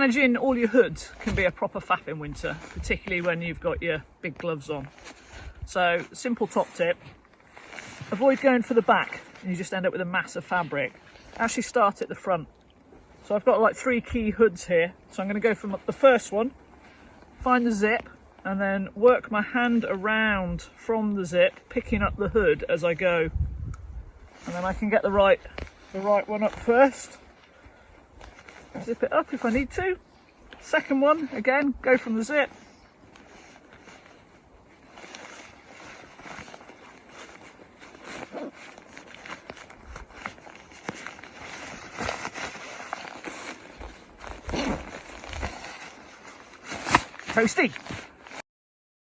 Managing all your hoods can be a proper faff in winter, particularly when you've got your big gloves on. So, simple top tip, avoid going for the back and you just end up with a mass of fabric. Actually start at the front. So I've got like 3 key hoods here, so I'm going to go from the first one, find the zip, and then work my hand around from the zip, picking up the hood as I go. And then I can get the right one up first. Zip it up if I need to. Second one, again, go from the zip. Toasty.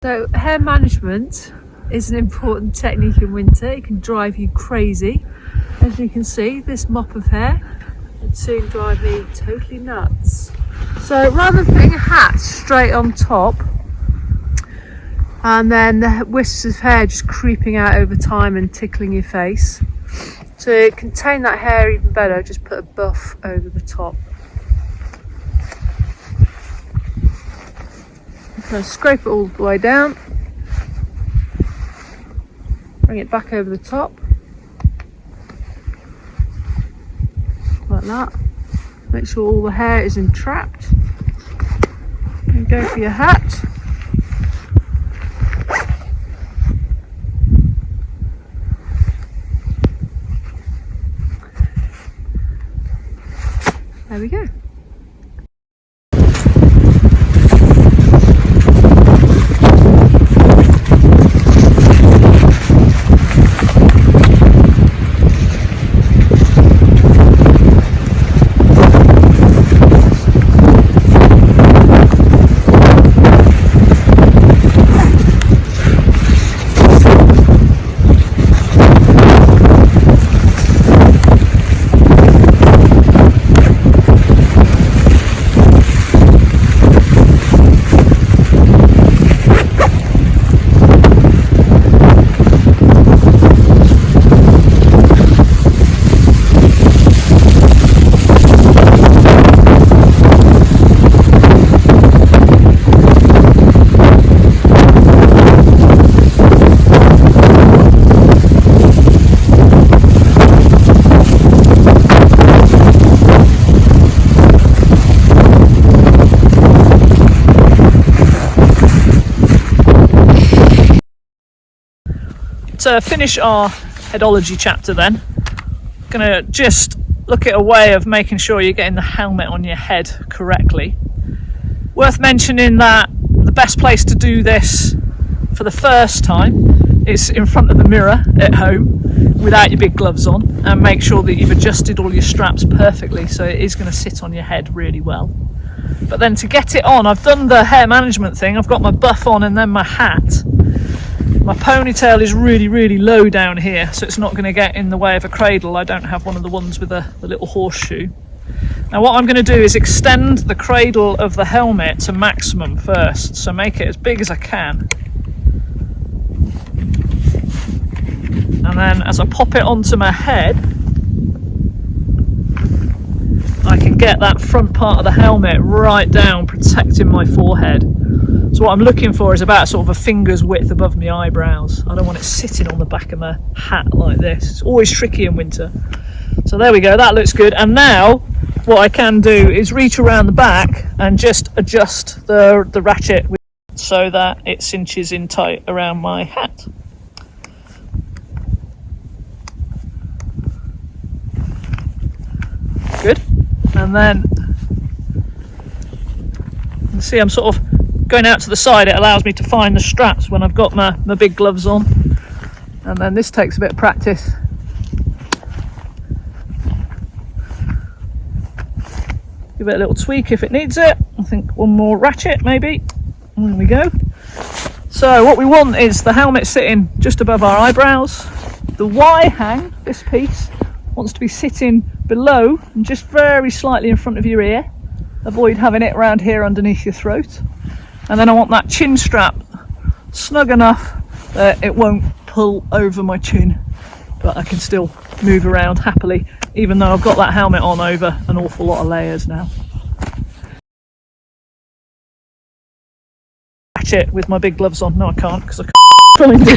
So hair management is an important technique in winter. It can drive you crazy. As you can see, this mop of hair would soon drive me totally nuts. So rather than putting a hat straight on top and then the wisps of hair just creeping out over time and tickling your face, to contain that hair even better, just put a buff over the top. So scrape it all the way down, bring it back over the top, like that. Make sure all the hair is entrapped, and go for your hat. There we go. To finish our headology chapter then, I'm going to just look at a way of making sure you're getting the helmet on your head correctly. Worth mentioning that the best place to do this for the first time is in front of the mirror at home without your big gloves on, and make sure that you've adjusted all your straps perfectly so it is going to sit on your head really well. But then to get it on, I've done the hair management thing. I've got my buff on and then my hat. My ponytail is really low down here, so it's not going to get in the way of a cradle. I don't have one of the ones with the little horseshoe. Now what I'm going to do is extend the cradle of the helmet to maximum first, so make it as big as I can. And then as I pop it onto my head, I can get that front part of the helmet right down, protecting my forehead. So what I'm looking for is about sort of a finger's width above my eyebrows. I don't want it sitting on the back of my hat like this. It's always tricky in winter. So there we go, that looks good. And now what I can do is reach around the back and just adjust the ratchet so that it cinches in tight around my hat. Good. And then you can see I'm sort of going out to the side. It allows me to find the straps when I've got my big gloves on, and then this takes a bit of practice. Give it a little tweak if it needs it. I think one more ratchet maybe. There we go. So what we want is the helmet sitting just above our eyebrows. The Y hang, this piece, wants to be sitting below and just very slightly in front of your ear. Avoid having it around here underneath your throat. And then I want that chin strap snug enough that it won't pull over my chin, but I can still move around happily, even though I've got that helmet on over an awful lot of layers now. catch it with my big gloves on. No, I can't because I can't find it.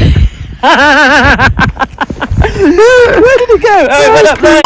Where did it go? Oh, it went up there.